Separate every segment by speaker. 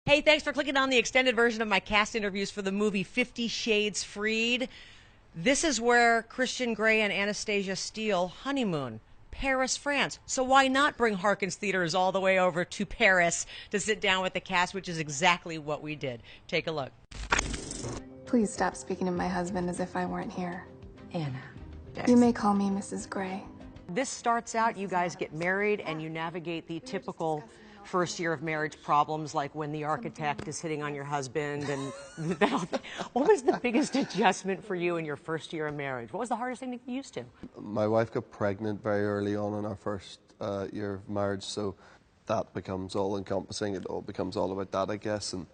Speaker 1: Hey, thanks for clicking on the extended version of my cast interviews for the movie 50 Shades Freed. This is where Christian Grey and Anastasia Steele honeymoon. Paris, France. So why not bring Harkins Theaters all the way over to Paris to sit down with the cast, which is exactly what we did. Take a look.
Speaker 2: Please stop speaking of my husband as if I weren't here.
Speaker 1: Anna.
Speaker 2: You may call me Mrs. Grey.
Speaker 1: This starts out, you guys get married and you navigate the typical first year of marriage problems, like when the architect is hitting on your husband and what was the biggest adjustment for you in your first year of marriage? What was the hardest thing to get used to?
Speaker 3: My wife got pregnant very early on in our first year of marriage, so that becomes all-encompassing. It all becomes all about that, I guess. And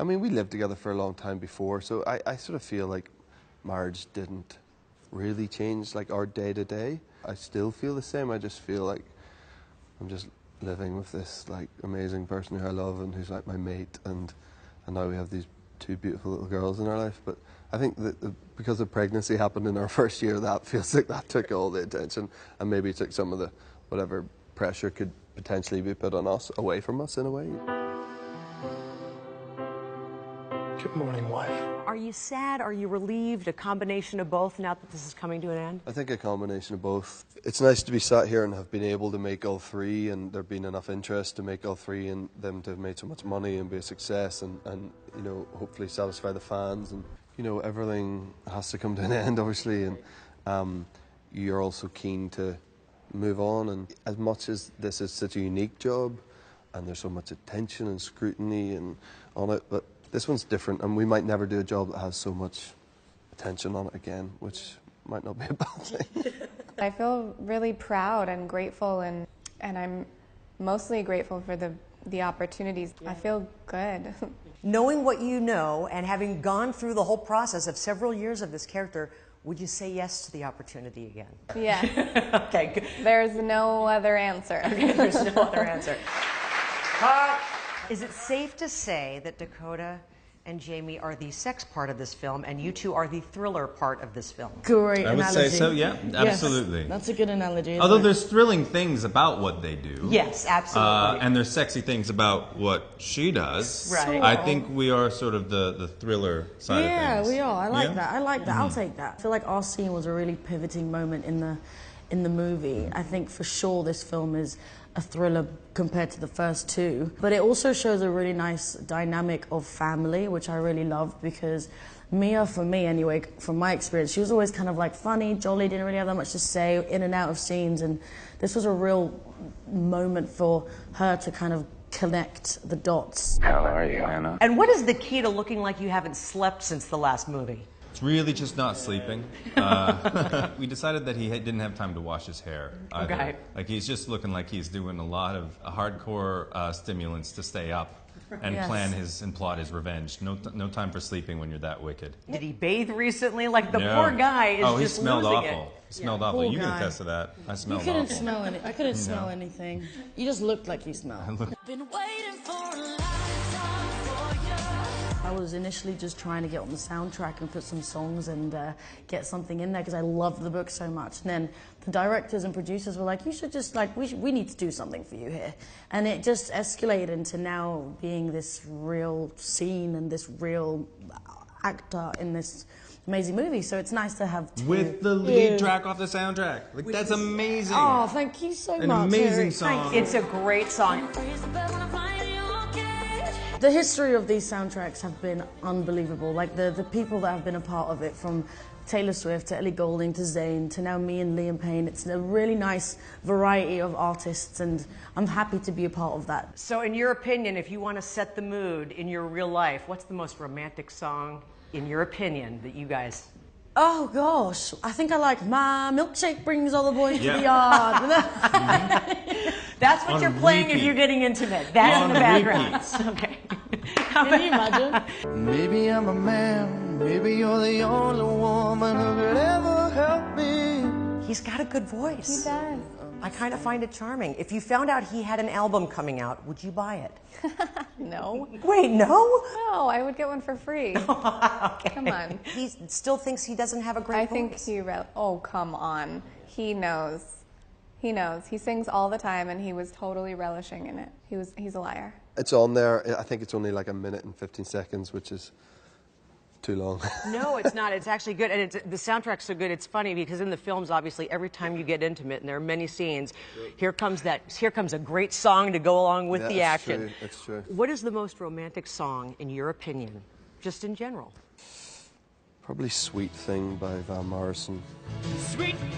Speaker 3: I mean, we lived together for a long time before, so I sort of feel like marriage didn't really change, like our day-to-day. I still feel the same. I just feel like I'm just living with this like amazing person who I love and who's like my mate, and now we have these two beautiful little girls in our life. But I think that because the pregnancy happened in our first year, that feels like that took all the attention and maybe took some of the whatever pressure could potentially be put on us away from us in a way.
Speaker 4: Good morning, wife.
Speaker 1: Are you sad? Are you relieved? A combination of both now that this is coming to an end?
Speaker 3: I think a combination of both. It's nice to be sat here and have been able to make all three, and there been enough interest to make all three, and them to have made so much money and be a success, and you know, hopefully satisfy the fans. And you know, everything has to come to an end, obviously, and you're also keen to move on. And as much as this is such a unique job, and there's so much attention and scrutiny and on it, but this one's different, and we might never do a job that has so much attention on it again, which might not be a bad thing.
Speaker 2: I feel really proud and grateful, and I'm mostly grateful for the opportunities. I feel good.
Speaker 1: Knowing what you know and having gone through the whole process of several years of this character, would you say yes to the opportunity again?
Speaker 2: Yeah.
Speaker 1: Okay, good.
Speaker 2: There's no other answer.
Speaker 1: Okay, there's no other answer. Is it safe to say that Dakota and Jamie are the sex part of this film, and you two are the thriller part of this film?
Speaker 5: Great
Speaker 6: I would
Speaker 5: analogy.
Speaker 6: say so, yeah, absolutely.
Speaker 5: Yes, that's a good analogy.
Speaker 6: Although
Speaker 5: isn't it?
Speaker 6: there's thrilling things about what they do.
Speaker 1: Yes, absolutely.
Speaker 6: And there's sexy things about what she does.
Speaker 1: Right.
Speaker 6: I think we are sort of the thriller side of things.
Speaker 5: Yeah, we are. I like
Speaker 6: Yeah?
Speaker 5: that. I like that. I'll take that. I feel like our scene was a really pivoting moment in the movie. I think for sure this film is a thriller compared to the first two, but it also shows a really nice dynamic of family, which I really loved, because Mia, for me anyway, from my experience, she was always kind of like funny, jolly, didn't really have that much to say, in and out of scenes, and this was a real moment for her to kind of connect the dots.
Speaker 4: How are you, Anna?
Speaker 1: And what is the key to looking like you haven't slept since the last movie?
Speaker 6: It's really just not sleeping. We decided that he didn't have time to wash his hair either.
Speaker 1: Okay.
Speaker 6: Like he's just looking like he's doing a lot of hardcore stimulants to stay up and
Speaker 5: Yes.
Speaker 6: plan and plot his revenge. No time for sleeping when you're that wicked.
Speaker 1: Did he bathe recently? Like the
Speaker 6: No.
Speaker 1: poor guy is
Speaker 6: Oh, he
Speaker 1: just
Speaker 6: smelled
Speaker 1: losing
Speaker 6: awful.
Speaker 1: it.
Speaker 6: He smelled awful.
Speaker 5: Poor
Speaker 6: You can
Speaker 5: guy.
Speaker 6: attest to that. I
Speaker 5: You
Speaker 6: smelled
Speaker 5: couldn't
Speaker 6: awful.
Speaker 5: smell any. I couldn't smell anything. You just looked like you smelled.
Speaker 7: Been waiting for a lifetime for you.
Speaker 5: I was initially just trying to get on the soundtrack and put some songs and get something in there because I loved the book so much. And then the directors and producers were like, you should just like, we need to do something for you here. And it just escalated into now being this real scene and this real actor in this amazing movie. So it's nice to have two.
Speaker 6: With the lead track off the soundtrack. Like, that's amazing.
Speaker 5: Oh, thank you so
Speaker 6: An
Speaker 5: much.
Speaker 6: amazing
Speaker 5: Eric.
Speaker 6: song.
Speaker 1: It's a great song.
Speaker 7: Freeze the bed when I find you okay.
Speaker 5: The history of these soundtracks have been unbelievable. Like the people that have been a part of it, from Taylor Swift to Ellie Goulding to Zayn to now me and Liam Payne. It's a really nice variety of artists, and I'm happy to be a part of that.
Speaker 1: So in your opinion, if you want to set the mood in your real life, what's the most romantic song, in your opinion, that you guys...
Speaker 5: Oh gosh, I think I like My Milkshake Brings All the Boys to the Yard.
Speaker 1: That's what
Speaker 6: On
Speaker 1: you're playing if
Speaker 6: repeat.
Speaker 1: you're getting intimate. That's in
Speaker 6: On
Speaker 1: the background.
Speaker 6: repeat.
Speaker 1: Okay.
Speaker 5: Can you imagine?
Speaker 4: Maybe I'm a man. Maybe you're the only woman who could ever help me.
Speaker 1: He's got a good voice.
Speaker 2: He does.
Speaker 1: I kind of find it charming. If you found out he had an album coming out, would you buy it?
Speaker 2: No.
Speaker 1: Wait, no?
Speaker 2: No, I would get one for free.
Speaker 1: Okay.
Speaker 2: Come on.
Speaker 1: He still thinks he doesn't have a great
Speaker 2: I think
Speaker 1: voice.
Speaker 2: oh, come on. He knows. He knows. He sings all the time, and he was totally relishing in it. He's a liar.
Speaker 3: It's on there. I think it's only like 1 minute and 15 seconds, which is too long.
Speaker 1: No, it's not. It's actually good, and the soundtrack's so good. It's funny because in the films, obviously, every time you get intimate, and there are many scenes, here comes a great song to go along with the action.
Speaker 3: True. It's true.
Speaker 1: What is the most romantic song, in your opinion, just in general?
Speaker 3: Probably "Sweet Thing" by Van Morrison.
Speaker 7: Sweet thing,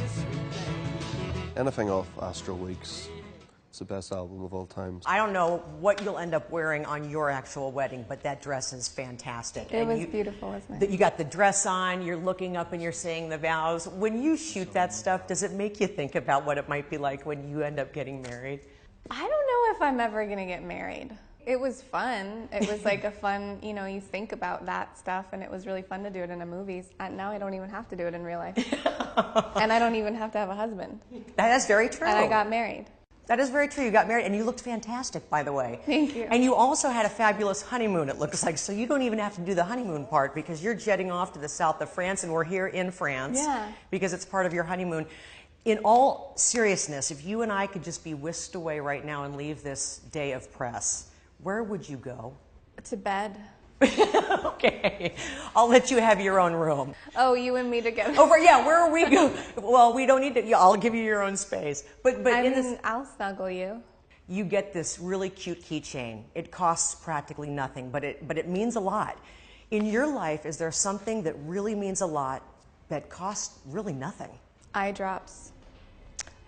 Speaker 7: sweet thing.
Speaker 3: Anything off Astral Weeks. It's the best album of all time.
Speaker 1: I don't know what you'll end up wearing on your actual wedding, but that dress is fantastic.
Speaker 2: It was beautiful, wasn't it?
Speaker 1: You got the dress on, you're looking up and you're saying the vows. When you shoot that stuff, does it make you think about what it might be like when you end up getting married?
Speaker 2: I don't know if I'm ever going to get married. It was fun. It was like a fun, you think about that stuff, and it was really fun to do it in a movie. Now I don't even have to do it in real life. And I don't even have to have a husband.
Speaker 1: That is very true.
Speaker 2: And I got married.
Speaker 1: That is very true. You got married, and you looked fantastic, by the way.
Speaker 2: Thank you.
Speaker 1: And you also had a fabulous honeymoon, it looks like. So you don't even have to do the honeymoon part because you're jetting off to the south of France, and we're here in France because it's part of your honeymoon. In all seriousness, if you and I could just be whisked away right now and leave this day of press, where would you go?
Speaker 2: To bed.
Speaker 1: Okay. I'll let you have your own room.
Speaker 2: Oh, you and me together.
Speaker 1: Where are we going? Well, we don't need to. I'll give you your own space. But
Speaker 2: I'll snuggle you.
Speaker 1: You get this really cute keychain. It costs practically nothing, but it means a lot. In your life, is there something that really means a lot that costs really nothing?
Speaker 2: Eye drops.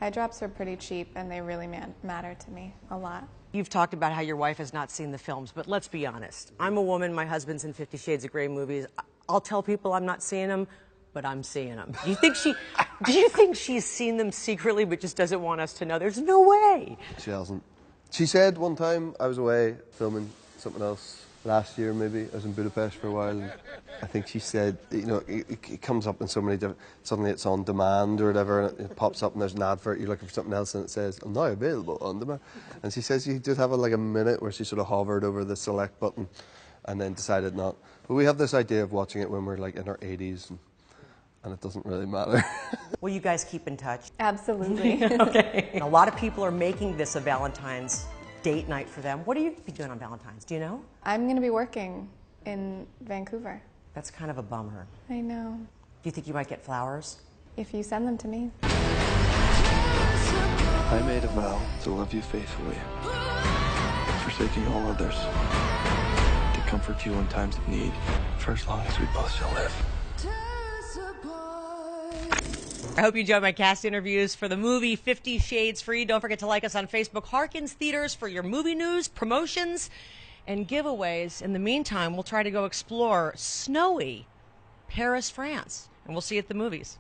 Speaker 2: Eye drops are pretty cheap, and they really matter to me a lot.
Speaker 1: You've talked about how your wife has not seen the films, but let's be honest. I'm a woman, my husband's in 50 Shades of Grey movies. I'll tell people I'm not seeing them, but I'm seeing them. Do you think she's seen them secretly but just doesn't want us to know? There's no way.
Speaker 3: She hasn't. She said one time I was away filming something else last year, maybe. I was in Budapest for a while. And I think she said, it comes up in so many different. Suddenly it's on demand or whatever, and it pops up and there's an advert. You're looking for something else, and it says, "I'm now available on demand." And she says you did have like a minute where she sort of hovered over the select button, and then decided not. But we have this idea of watching it when we're like in our 80s, and it doesn't really matter.
Speaker 1: Will you guys keep in touch?
Speaker 2: Absolutely.
Speaker 1: Okay. And a lot of people are making this a Valentine's date night for them. What are you be doing on Valentine's? Do you know?
Speaker 2: I'm going to be working in Vancouver.
Speaker 1: That's kind of a bummer.
Speaker 2: I know.
Speaker 1: Do you think you might get flowers?
Speaker 2: If you send them to me.
Speaker 8: I made a vow to love you faithfully, forsaking all others, to comfort you in times of need, for as long as we both shall live.
Speaker 1: I hope you enjoyed my cast interviews for the movie 50 Shades Free. Don't forget to like us on Facebook, Harkins Theaters, for your movie news, promotions, and giveaways. In the meantime, we'll try to go explore snowy Paris, France, and we'll see you at the movies.